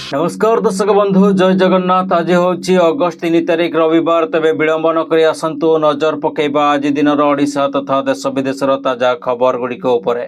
नमस्कार दर्शक बंधु जय जगन्नाथ। आज हूँ अगस्ट 3 तारिख रविवार। तेज विलंब नक आसतु नजर पकेबा आज दिन ओडिशा तथा देश विदेशर ताजा खबर गुड़िक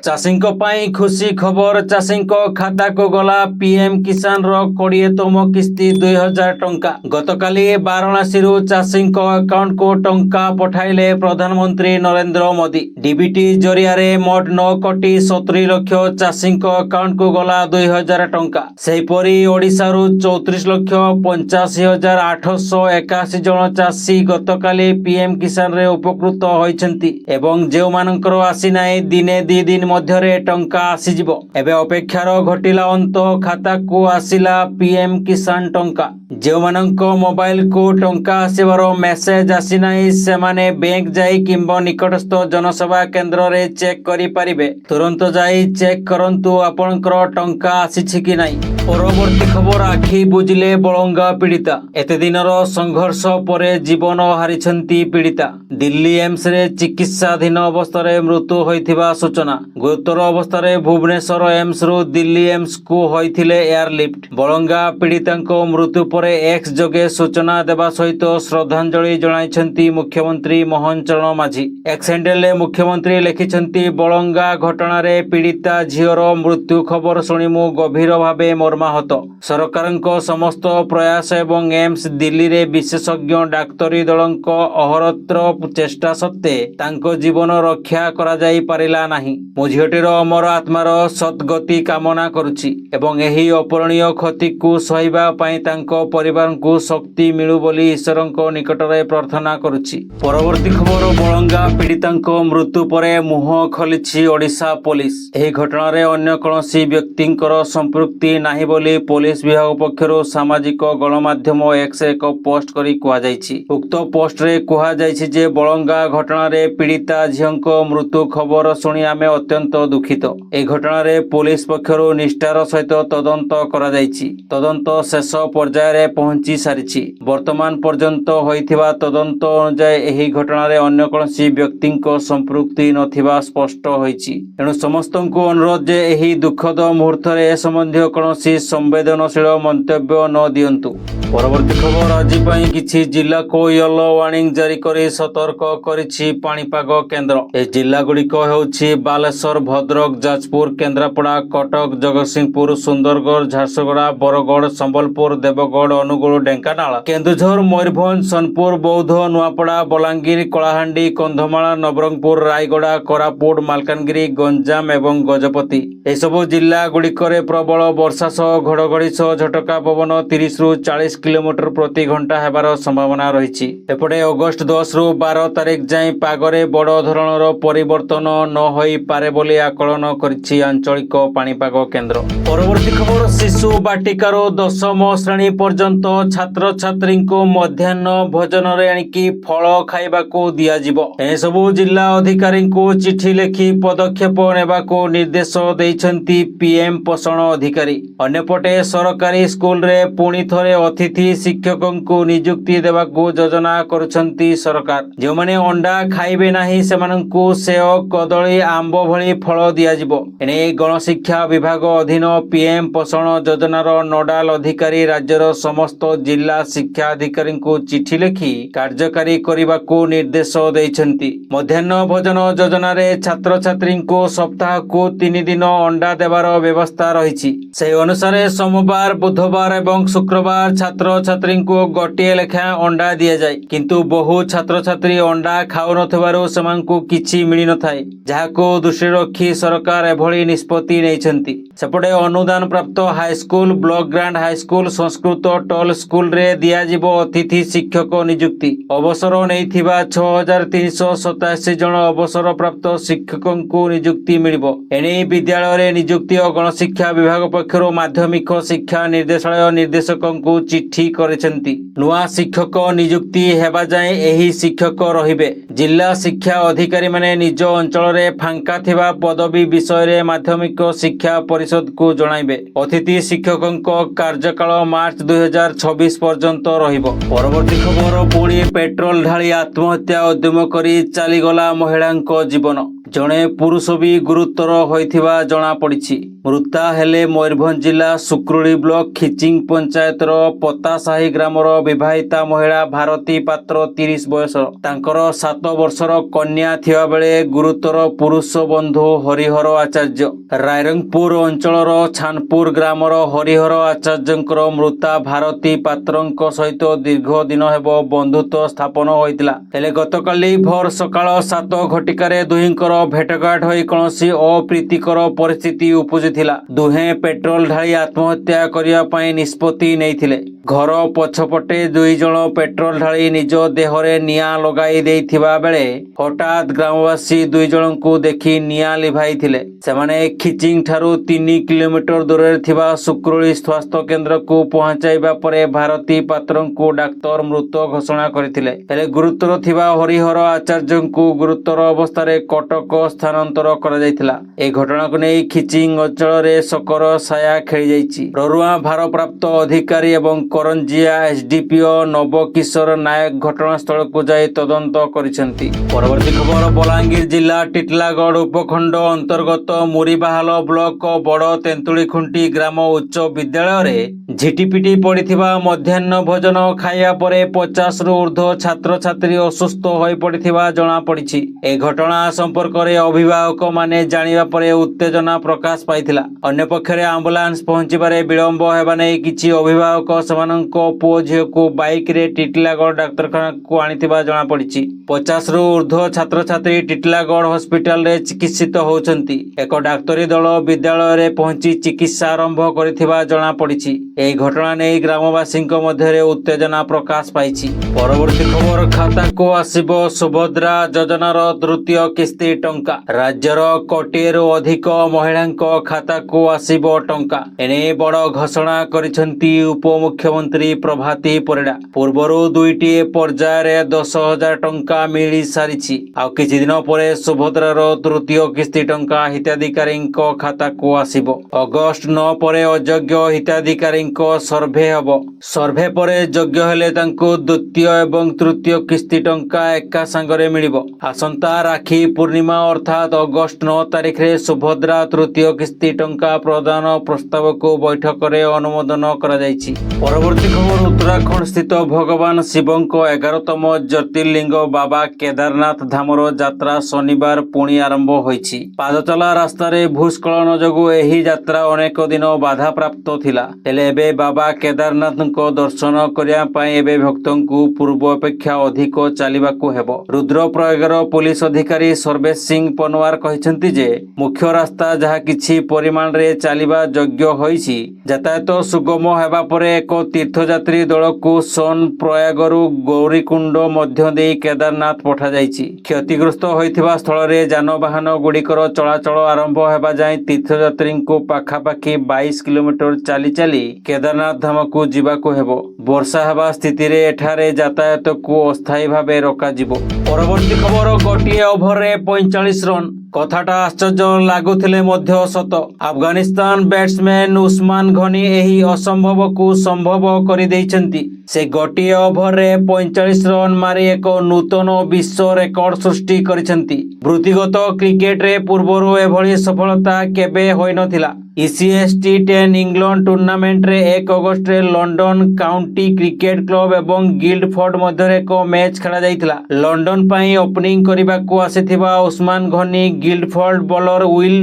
चाषी खुशी खबर। चाषी खाता को गला पीएम किसान 20तम किस्ती 2000 टंका। गतकाली वाराणसी चाषी अकाउंट को टंका पठाइले प्रधानमंत्री नरेंद्र मोदी। डीबीटी जरिया मोट 9 कोटी 70 लक्ष चाषी अकाउंट को गला 2000 टंका। सेहीपरि ओडिशारू 34 लक्ष 85,881 जन चाषी गतकाली पीएम किसान रे उपकृत होइछंती एवं जेउ मानकर आसी नाही दिने 2 दिन मध्यरे टंका आसीजिवो। एबे अपेक्षार घटिला अंत खाता को आसिला पीएम किसान टंका। जेउ मानक मोबाइल को टंका आसीबार मेसेज आसी नाही सेमाने बैंक जाई किंबा निकटस्थ जनसेवा केंद्र रे चेक करि पारिबे। तुरंत जाई चेक करंतु आपनकर टंका आसीछि कि नाही। परवर्ती खबर आखि बुझिले बलंगा पीड़िता। एते दिनर संघर्ष परे जीवन हारिछंती पीड़िता। दिल्ली एम्स रे चिकित्साधीन अवस्था मृत्यु होइथिबा सूचना। गुरुतर अवस्था भुवनेश्वर एम्स रु दिल्ली एम्स को होइथिले एयरलिफ्ट। बलंगा पीड़िता मृत्यु परे एक्स जोगे सूचना देवा सहित श्रद्धांजलि जणाइछंती मुख्यमंत्री मोहन चरण माझी। एक्स हैंडल मुख्यमंत्री लिखिछंती बलंगा घटना रे पीड़िता झीवर मृत्यु खबर शुणी मु गभीर भावे मर्माहत। सरकारଙ୍କ समस्त प्रयास एवं एम्स दिल्ली रे विशेषज्ञ डाक्तरी दलଙ୍କ अहरत्र चेष्टा सत्ते तांको जीवन रक्षा करा जाई पारिला नाही। मो झियोटीर अमर आत्मार सद्गति कामना करुछि एवं एही अपरणीय क्षति को सहिबा पई तांको परिवार को शक्ति मिलु बोली ईश्वरଙ୍କ निकटरे प्रार्थना करुछि। परवर्ती खबर बलंगा पीड़ितांको मृत्यु परे मुह खोलिछि ओडिशा पुलिस। एही घटना रे अन्य कोनोसी व्यक्तिंकर संपृक्ति नाही बोली पुलिस विभाग पक्षरु सामाजिक गणमाध्यम एक्स एक पोस्ट करी कुहा जायछि। उक्त पोस्ट रे कुहा जायछि जे बलंगा घटना रे पीड़िता झियंक मृत्यु खबर शुणी आमे अत्यंत दुखित। ए घटना रे पुलिस पक्षरु निष्ठार सहित तदंत करा जायछि। तदंत शेष पर्याय रे पहुंची सारिछि। वर्तमान पर्यंत होइथिबा तदंत अनुसार एही घटना रे अन्य कोनोसी व्यक्तिंक संपृक्ति नथिबा स्पष्ट होइछि। एणु समस्तंकु अनुरोध जे एही दुखद मुहूर्त रे ए संबंधी कोनोसी संवेदनशील मंतव्य न दियंतु। परवर्ती खबर आज किछि जिला को येलो वार्निंग जारी करी सतर्क करिछि पाणीपाग केन्द्र। ए जिला गुड़िक हेउछि बालेश्वर, भद्रक, जाजपुर, केन्द्रापड़ा, कटक, जगतसिंहपुर, सुंदरगढ़, झारसुगुड़ा, बरगढ़, संबलपुर, देवगढ़, अनुगुल, ढेंकानाल, केन्दुझर, मयूरभंज, सोनपुर, बौद्ध, नुआपड़ा, बलांगीर, कलाहांडी, कंधमाल, नवरंगपुर, रायगड़ा, कोरापुट, मालकानगिरी, गंजाम एवं गजपति एसबु जिला गुड़िक प्रबल वर्षा सह घड़घड़ी सह झटका पवन 30 रु 40 किलोमीटर प्रति घंटा हेबार संभावना रही। एपटे अगस्ट 10 रु 12 तारिख जाए पागरे बड़ धरणर परिवर्तन न होई पारे बोली आकलन करिछि आंचलिक पाणीपाग केन्द्र। परवर्ती खबर शिशु बाटिकार 10म श्रेणी पर्यंत छात्र छात्री को मध्याह्न भोजन रे आनिकी फल खाइबा को दिया जिवो। ए सबु जिला अधिकारी को चिठी लिखि पदक्षेप नेबा को निर्देश दैछंती पीएम पोषण अधिकारी। अन्यपटे सरकारी स्कूल रे पुणी थरे अतिथि शिक्षकों को नियुक्ति देवा को योजना करुछंती सरकार। जो माने अंडा खाइबे नाही सेमानंकु सेव, कदली, आंब भली फल दिया जिवो। एने गणशिक्षा विभाग अधीन पीएम पोषण योजनार नोडाल अधिकारी राज्यर समस्त जिला शिक्षा अधिकारी को चिठी लिखि कार्यकारी करने को निर्देश दैछंती। मध्याह्न भोजन योजना रे छात्र छात्री को सप्ताह को 3 दिन अंडा देवार व्यवस्था रही। से अनुसार सोमवार, बुधवार एवं शुक्रवार छात्र छात्री को गोटे लेखा अंडा दि जाए। किंतु बहु छात्र छात्री अंडा खाऊ नथिबारु सेमानकु किछि मिलि नथाय, जाहाको दृष्टि रखी सरकार एभली निष्पत्ति नेइछंती। सेपटे अनुदान प्राप्त high school, block grand high school, Sanskrit toll school रे दिया जिवो अतिथि शिक्षक नियुक्ति। अवसर नैथिबा 6387 जन अवसर प्राप्त शिक्षकों को नियुक्ति मिलिबो। एने विद्यालय रे नियुक्ति और गणशिक्षा विभाग पक्षरु माध्यमिक शिक्षा निर्देशालय निर्देशकों को चिठी करिसेंती। नुआ शिक्षक नियुक्ति हेबा जाए एही शिक्षक रहिबे। जिला शिक्षा अधिकारी माने निज अंचल रे फांका थिबा पदवी विषय रे माध्यमिक शिक्षा परिषद को जणाइबे। अतिथि शिक्षकों कार्यकाल मार्च 2026 पर्यंत रहिबो। परवर्ती खबर पुणी पेट्रोल ढाली आत्महत्या उद्यम करी चलीगला महिलांको जीवन। ଜଣେ ପୁରୁଷ ବି ଗୁରୁତର ହୋଇଥିବା ଜଣାପଡ଼ିଛି। ମୃତା ହେଲେ ମୟୂରଭଞ୍ଜ ଜିଲ୍ଲା ସୁକ୍ରୁଳି ବ୍ଲକ ଖିଚିଂ ପଞ୍ଚାୟତର ପତାସାହି ଗ୍ରାମର ବିବାହିତା ମହିଳା ଭାରତୀ ପାତ୍ର 30 ବୟସର। ତାଙ୍କର 7 ବର୍ଷର କନ୍ୟା ଥିବାବେଳେ ଗୁରୁତର ପୁରୁଷ ବନ୍ଧୁ ହରିହର ଆଚାର୍ଯ୍ୟ। ରାଇରଙ୍ଗପୁର ଅଞ୍ଚଳର ଛାନପୁର ଗ୍ରାମର ହରିହର ଆଚାର୍ଯ୍ୟଙ୍କର ମୃତା ଭାରତୀ ପାତ୍ରଙ୍କ ସହିତ ଦୀର୍ଘ ଦିନ ହେବ ବନ୍ଧୁତ୍ୱ ସ୍ଥାପନ ହୋଇଥିଲା। ହେଲେ ଗତକାଲି ଭୋର ସକାଳ 7 ଘଟିକାରେ ଦୁହିଁଙ୍କର ଭେଟଘାଟ ହୋଇ କୌଣସି ଅପ୍ରୀତିକର ପରିସ୍ଥିତି ଉପୁଜିଥିଲା। ଦୁହେଁ ପେଟ୍ରୋଲ ଢାଳି ଆତ୍ମହତ୍ୟା କରିବା ପାଇଁ ନିଷ୍ପତ୍ତି ନେଇଥିଲେ। ଘର ପଛପଟେ 2 ଜଣ ପେଟ୍ରୋଲ ଢାଳି ନିଜ ଦେହରେ ନିଆଁ ଲଗାଇ ଦେଇଥିବା ବେଳେ ହଠାତ୍ ଗ୍ରାମବାସୀ 2 ଜଣଙ୍କୁ ଦେଖି ନିଆଁ ଲିଭାଇଥିଲେ। ସେମାନେ ଖିଚିଂ ଠାରୁ 3 କିଲୋମିଟର ଦୂରରେ ଥିବା ସୁକ୍ରୁଳି ସ୍ୱାସ୍ଥ୍ୟ କେନ୍ଦ୍ରକୁ ପହଞ୍ଚାଇବା ପରେ ଭାରତୀ ପାତ୍ରଙ୍କୁ ଡାକ୍ତର ମୃତ ଘୋଷଣା କରିଥିଲେ। ହେଲେ ଗୁରୁତର ଥିବା ହରିହର ଆଚାର୍ଯ୍ୟଙ୍କୁ ଗୁରୁତର ଅବସ୍ଥାରେ କଟକ ସ୍ଥାନାନ୍ତର କରାଯାଇଥିଲା। ଏହି ଘଟଣାକୁ ନେଇ ଖିଚିଂ ଅଞ୍ଚଳରେ ଶୋକର ଛାୟା ଖେଳିଯାଇଛି। ରରୁଆ ଭାରପ୍ରାପ୍ତ ଅଧିକାରୀ ଏବଂ କରଞ୍ଜିଆ ଏସଡିପିଓ ନବକିଶୋର ନାୟକ ଘଟଣାସ୍ଥଳକୁ ଯାଇ ତଦନ୍ତ କରିଛନ୍ତି। ପରବର୍ତ୍ତୀ ଖବର ବଲାଙ୍ଗୀର ଜିଲ୍ଲା ଟିଟିଲାଗଡ଼ ଉପଖଣ୍ଡ ଅନ୍ତର୍ଗତ ମୁରିବାହାଲ ବ୍ଲକ ବଡ଼ ତେନ୍ତୁଳିଖୁଣ୍ଟି ଗ୍ରାମ ଉଚ୍ଚ ବିଦ୍ୟାଳୟରେ ଝିଟିପିଟି ପଡ଼ିଥିବା ମଧ୍ୟାହ୍ନ ଭୋଜନ ଖାଇବା ପରେ 50ରୁ ଉର୍ଦ୍ଧ୍ୱ ଛାତ୍ରଛାତ୍ରୀ ଅସୁସ୍ଥ ହୋଇପଡ଼ିଥିବା ଜଣାପଡ଼ିଛି। ଏ ଘଟଣା ସମ୍ପର୍କରେ ଅଭିଭାବକମାନେ ଜାଣିବା ପରେ ଉତ୍ତେଜନା ପ୍ରକାଶ ପାଇଥିଲା। ଅନ୍ୟପକ୍ଷରେ ଆମ୍ବୁଲାନ୍ସ ପହଞ୍ଚିବାରେ ବିଳମ୍ବ ହେବା ନେଇ କିଛି ଅଭିଭାବକ ସେମାନଙ୍କ ପୁଅ ଝିଅକୁ ବାଇକରେ ଟିଟିଲାଗଡ଼ ଡାକ୍ତରଖାନାକୁ ଆଣିଥିବା ଜଣାପଡ଼ିଛି। 50ରୁ ଉର୍ଦ୍ଧ୍ୱ ଛାତ୍ରଛାତ୍ରୀ ଟିଟିଲାଗଡ଼ ହସ୍ପିଟାଲରେ ଚିକିତ୍ସିତ ହେଉଛନ୍ତି। ଏକ ଡାକ୍ତରୀ ଦଳ ବିଦ୍ୟାଳୟରେ ପହଞ୍ଚି ଚିକିତ୍ସା ଆରମ୍ଭ କରିଥିବା ଜଣାପଡ଼ିଛି। ଏହି ଘଟଣା ନେଇ ଗ୍ରାମବାସୀଙ୍କ ମଧ୍ୟରେ ଉତ୍ତେଜନା ପ୍ରକାଶ ପାଇଛି। ପରବର୍ତ୍ତୀ ଖବର ଖାତାକୁ ଆସିବ ସୁଭଦ୍ରା ଯୋଜନାର ତୃତୀୟ କିସ୍ତି ଟଙ୍କା। ରାଜ୍ୟର 1,00,00,000ରୁ ଅଧିକ ମହିଳାଙ୍କ ଖାତାକୁ ଆସିବ ଟଙ୍କା। ଏନେଇ ବଡ଼ ଘୋଷଣା କରିଛନ୍ତି ଉପମୁଖ୍ୟମନ୍ତ୍ରୀ ପ୍ରଭାତୀ ପରିଡ଼ା। ପୂର୍ବରୁ 2ଟି ପର୍ଯ୍ୟାୟରେ 10,000 ଟଙ୍କା ମିଳିସାରିଛି। ଆଉ କିଛି ଦିନ ପରେ ସୁଭଦ୍ରାର ତୃତୀୟ କିସ୍ତି ଟଙ୍କା ହିତାଧିକାରୀଙ୍କ ଖାତାକୁ ଆସିବ। ଅଗଷ୍ଟ 9 ପରେ ଅଯୋଗ୍ୟ ହିତାଧିକାରୀଙ୍କ ସର୍ଭେ ହେବ। ସର୍ଭେ ପରେ ଯୋଗ୍ୟ ହେଲେ ତାଙ୍କୁ ଦ୍ୱିତୀୟ ଏବଂ ତୃତୀୟ କିସ୍ତି ଟଙ୍କା ଏକା ସାଙ୍ଗରେ ମିଳିବ। ଆସନ୍ତା ରାକ୍ଷୀ ପୂର୍ଣ୍ଣିମା ଅର୍ଥାତ୍ ଅଗଷ୍ଟ 9 ତାରିଖରେ ସୁଭଦ୍ରା ତୃତୀୟ କିସ୍ତି ଟଙ୍କା ପ୍ରଦାନ ପ୍ରସ୍ତାବକୁ ବୈଠକରେ ଅନୁମୋଦନ କରାଯାଇଛି। ପରବର୍ତ୍ତୀ ଖବର ଉତ୍ତରାଖଣ୍ଡ ସ୍ଥିତ ଭଗବାନ ଶିବଙ୍କ 11ତମ ଜ୍ୟୋତିର୍ଲିଙ୍ଗ ବାବା କେଦାରନାଥ ଧାମର ଯାତ୍ରା ଶନିବାର ପୁଣି ଆରମ୍ଭ ହୋଇଛି। ପାଦଚଲା ରାସ୍ତାରେ ଭୂସ୍ଖଳନ ଯୋଗୁଁ ଏହି ଯାତ୍ରା ଅନେକ ଦିନ ବାଧାପ୍ରାପ୍ତ ଥିଲା। ହେଲେ ଏବେ ବାବା କେଦାରନାଥଙ୍କ ଦର୍ଶନ କରିବା ପାଇଁ ଏବେ ଭକ୍ତଙ୍କୁ ପୂର୍ବ ଅପେକ୍ଷା ଅଧିକ ଚାଲିବାକୁ ହେବ। ରୁଦ୍ରପ୍ରୟାଗର ପୋଲିସ ଅଧିକାରୀ ସର୍ବେଶ ସିଂ ପନୱାର କହିଛନ୍ତି ଯେ ମୁଖ୍ୟ ରାସ୍ତା ଯାହା କିଛି ପରିମାଣରେ ଚାଲିବା ଯୋଗ୍ୟ ହୋଇଛି। ଯାତାୟାତ ସୁଗମ ହେବା ପରେ ଏକ ତୀର୍ଥଯାତ୍ରୀ ଦଳକୁ ସୋନ ପ୍ରୟାଗରୁ ଗୌରୀକୁଣ୍ଡ ମଧ୍ୟ ଦେଇ କେଦାରନାଥ ପଠାଯାଇଛି। କ୍ଷତିଗ୍ରସ୍ତ ହୋଇଥିବା ସ୍ଥଳରେ ଯାନବାହନ ଗୁଡ଼ିକର ଚଳାଚଳ ଆରମ୍ଭ ହେବା ଯାଏଁ ତୀର୍ଥଯାତ୍ରୀଙ୍କୁ ପାଖାପାଖି 22 କିଲୋମିଟର ଚାଲି ଚାଲି କେଦାରନାଥ ଧାମକୁ ଯିବାକୁ ହେବ। ବର୍ଷା ହେବା ସ୍ଥିତିରେ ଏଠାରେ ଯାତାୟାତକୁ ଅସ୍ଥାୟୀ ଭାବେ ରୋକାଯିବ। ପରବର୍ତ୍ତୀ ଖବର ଗୋଟିଏ ଓଭରରେ 45 ରନ୍। କଥାଟା ଆଶ୍ଚର୍ଯ୍ୟ ଲାଗୁଥିଲେ ମଧ୍ୟ ସତ। ଆଫଗାନିସ୍ତାନ ବ୍ୟାଟ୍ସମ୍ୟାନ୍ ଉସମାନ ଘନୀ ଏହି ଅସମ୍ଭବକୁ ସମ୍ଭବ କରିଦେଇଛନ୍ତି। ସେ ଗୋଟିଏ ଓଭରରେ 45 ରନ୍ ମାରି ଏକ ନୂତନ ବିଶ୍ୱ ରେକର୍ଡ ସୃଷ୍ଟି କରିଛନ୍ତି। ବୃତ୍ତିଗତ କ୍ରିକେଟରେ ପୂର୍ବରୁ ଏଭଳି ସଫଳତା କେବେ ହୋଇନଥିଲା। ECS T10 ଇଂଲଣ୍ଡ ଟୁର୍ଣ୍ଣାମେଣ୍ଟରେ 1 ଅଗଷ୍ଟରେ ଲଣ୍ଡନ କାଉଣ୍ଟି କ୍ରିକେଟ କ୍ଲବ ଏବଂ ଗିଲ୍ଡଫୋର୍ଡ ମଧ୍ୟରେ ଏକ ମ୍ୟାଚ୍ ଖେଳାଯାଇଥିଲା। ଲଣ୍ଡନ ପାଇଁ ଓପନିଂ କରିବାକୁ ଆସିଥିବା ଉସମାନ ଘନୀ ଗିଲ୍ଡଫୋର୍ଡ ବୋଲର ୱିଲ୍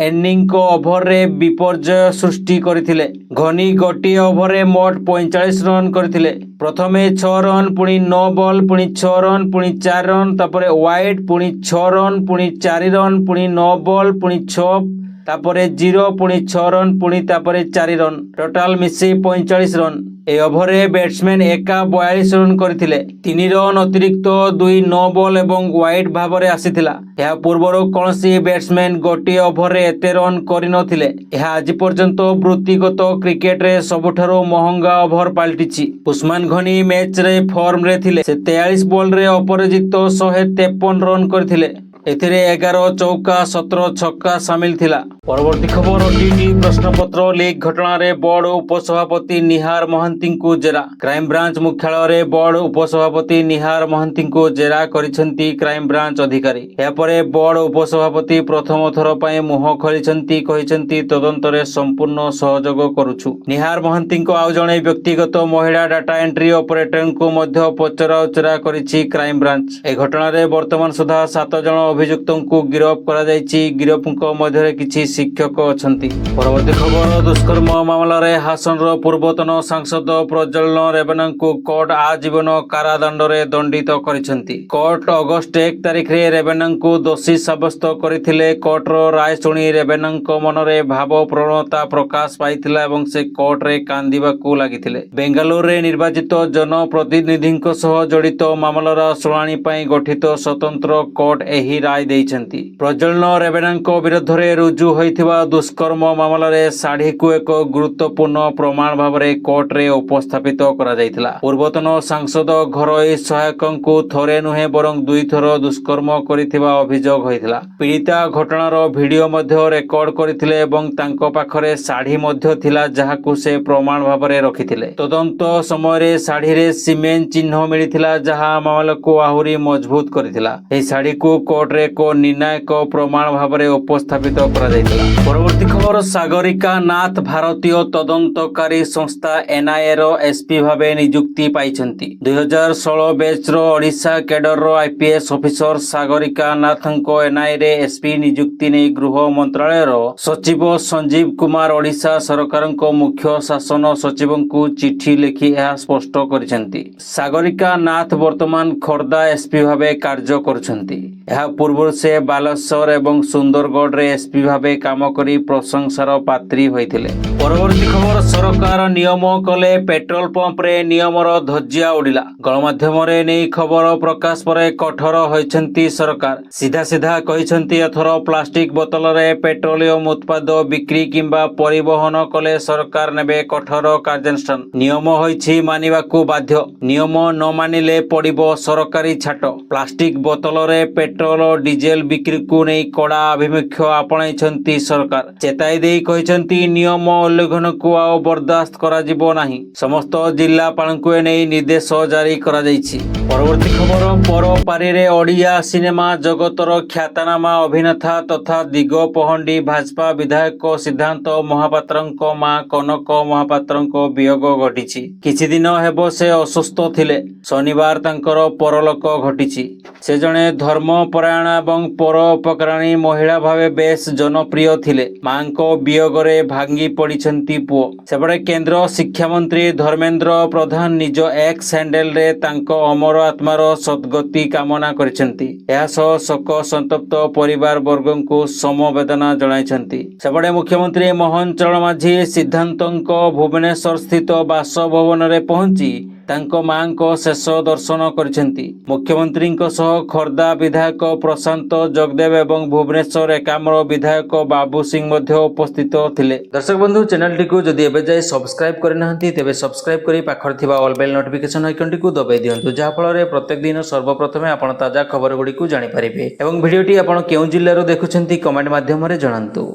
ଏନିଙ୍କ ଓଭରରେ ବିପର୍ଯ୍ୟୟ ସୃଷ୍ଟି କରିଥିଲେ। ଘନୀ ଗୋଟିଏ ଓଭରରେ ମୋଟ 45 ରନ୍ କରିଥିଲେ। ପ୍ରଥମେ 6 ରନ୍, ପୁଣି 9 ବଲ୍, ପୁଣି 6 ରନ୍, ପୁଣି 4 ରନ୍, ତାପରେ ୱାଇଡ୍, ପୁଣି 6 ରନ୍, ପୁଣି 4 ରନ୍, ପୁଣି 9 ବଲ୍, ପୁଣି 6, ତାପରେ 0, ପୁଣି 6 ରନ୍, ପୁଣି ତାପରେ 4 ରନ୍, ଟୋଟାଲ ମିଶି 45 ରନ୍। এই ওভরে ব্যাটসম্যান একা 42 ରନ୍ କରିଥିଲେ। 3 ରନ୍ ଅତିରିକ୍ତ 2 9 ବଲ୍ ଏବଂ ୱାଇଡ୍ ଭାବରେ ଆସିଥିଲା। ଏହା ପୂର୍ବରୁ କୌଣସି ବ୍ୟାଟ୍ସମ୍ୟାନ୍ ଗୋଟିଏ ଓଭରରେ ଏତେ ରନ୍ କରିନଥିଲେ। ଏହା ଆଜି ପର୍ଯ୍ୟନ୍ତ ବୃତ୍ତିଗତ କ୍ରିକେଟରେ ସବୁଠାରୁ ମହଙ୍ଗା ଓଭର ପାଲଟିଛି। ଉସମାନ ଘନୀ ମ୍ୟାଚରେ ଫର୍ମରେ ଥିଲେ। ସେ 43 ବଲରେ ଅପରାଜିତ 153 ରନ୍ କରିଥିଲେ। एथिरे 11 चौका 17 छक्का सामिल थिला। परवर्ती खबर ओटीटी प्रश्नपत्र लीक घटना रे बोर्ड उपसभापति निहार महांती को जेरा। क्राइम ब्रांच मुख्यालय रे बोर्ड उपसभापति निहार महांती को जेरा करिसेंती क्राइम ब्रांच अधिकारी। या परे बोर्ड उपसभापति प्रथम थर पय मुह खोलिसेंती कहिसेंती तदंतरे संपूर्ण सहयोग करूछु। निहार महांती को आउ जणे व्यक्तिगत महिला डाटा एंट्री ऑपरेटर को मध्य पचरा उचरा करिछि क्राइम ब्रांच। ए घटना रे वर्तमान सुधा 7 जण अभियुक्तों को गिरफ्त करा जायछि। गिरफ्तों मध्य किछि शिक्षक अछंती। परवर्ती खबर दुष्कर्म मामला रे हासनर पूर्वतन सांसद प्रज्वलन रेवन्ना को कोर्ट आजीवन कारादंड रे दंडित करिसेंती। कोर्ट अगस्त 1 तारिख रे रेवन्ना को दोषी साब्यस्त करथिले। कोर्ट रो राय सुनी रेवन्ना मन रे भाव प्रवणता प्रकाश पाइथिला एवं से कोर्ट रे कांदिबा को लागिथिले। बेंगालुरु रे निर्वाचित जनप्रतिनिधिଙ୍କ सह जड़ित मामलार शुणाणी पई गठित स्वतंत्र कोर्ट एही राय दैछंती। प्रज्वलन रेवन्ना विरुद्ध रे रुजु होइथिबा दुष्कर्म मामला रे साढ़ी को एक गुरुत्वपूर्ण प्रमाण भाव रे कोर्ट रे उपस्थापित करा जायतिला। पूर्वतन सांसद घरोई सहायकों को थरे नुहे बरं 2 थर दुष्कर्म करिथिबा अभियोग होइथिला। पीड़िता घटनार वीडियो मध्य रेकर्ड करथिले एवं तांको पाखरे साढ़ी मध्य थिला जहाकू से प्रमाण भाव रे रखिथिले। तदंत समय रे साढ़ी रे सीमेंट चिन्ह मिलिथिला जहा मामला को आहुरी मजबूत करथिला। एही साढ़ी को कोर्ट रे को निर्णायक प्रमाण भाव रे उपस्थापित करा जायतिला। परवर्ती खबर सागरिका नाथ भारतीय तदंतकारी संस्था एनआईए रो एसपी भावे नियुक्ति पाइछंती। 2016 बैच रो ओडिशा कैडर रो आईपीएस ऑफिसर सागरिका नाथंको एनआईए रे एसपी नियुक्ति नै गृह मंत्रालय रो सचिव संजीव कुमार ओडिशा सरकार को मुख्य शासन सचिव को चिठी लिखि यह स्पष्ट करिसेंती। सागरिका नाथ वर्तमान खोर्धा एसपी भावे कार्य करुछंती। यह पूर्व से बालेश्वर एवं सुंदरगढ़ रे एसपी भावे काम करी प्रशंसार पात्री होइथिले। परवर्ती खबर सरकार नियम कले पेट्रोल पंप रे नियमर धज्जिया उडिला। गणमाध्यम रे नै खबर प्रकाश परे कठोर होइछंती सरकार। सीधा सीधा कहिछंती एथर प्लास्टिक बोतल रे पेट्रोलियम उत्पाद बिक्री किंबा परिवहन कले सरकार नेबे कठोर कार्यानुष्ठान। नियम होइछि मानिबाकू बाध्य। नियम न मानिले पड़िबो सरकारी छाट। प्लास्टिक बोतल रे पेट्रोल डीजेल बिक्री को नै कड़ा अभिमुख्य आपणाइछंती सरकार। चेताई देई कहिछंती नियम उल्लंघन को आ बर्दाश्त करा जिवो नाही। समस्त जिल्लापालଙ୍କୁ ए नै निर्देश जारी करा जायछि। परवर्ती खबर परपारी रे ओडिया सिनेमा जगतर ख्यातनामा अभिनेता तथा दिगपहंडी भाजपा विधायक सिद्धांत महापात्रଙ୍କ मां कनक महापात्रଙ୍କ वियोग घटिछि। किछि दिन हेबो से असुस्थ थिले। शनिवार तांकर परलोक घटिछि। से जणे धर्मपरायण एवं परोपकारिणी महिला भावे बेस जनप्रिय थिले। मांको वियोगरे भांगी पड़िछंती पुओ। सेपटे केंद्र शिक्षा मंत्री धर्मेंद्र प्रधान निज एक्स हैंडल रे तांको अमर आत्मार सद्गति कामना करिछंती। एहा सह शोक संतप्त परिवार वर्गों को समवेदना जणाइछंती। सेपटे मुख्यमंत्री मोहन चरण माझी सिद्धांतଙ୍କ भुवनेश्वर स्थित बासभवन रे पहुंची तांको मां को शेष दर्शन करिसेंती। मुख्यमंत्री सह खोर्धा विधायक प्रशांत जगदेव एवं भुवनेश्वर एकाम्र विधायक बाबू सिंह मध्य उपस्थित थिले। दर्शक बंधु चैनल टी को जदि एबे जाय सब्सक्राइब करनाहंती तेबे सब्सक्राइब करी पाखर थिबा ऑल बेल नोटिफिकेशन आइकन टी को दबाई दियंतु जहा फल रे प्रत्येक दिन सर्वप्रथमे आपण ताजा खबर गुडी को जानि परिबे। एवं वीडियो टी आपण केउ जिल्ला रो देखुछंती कमेंट माध्यम रे जणांतु।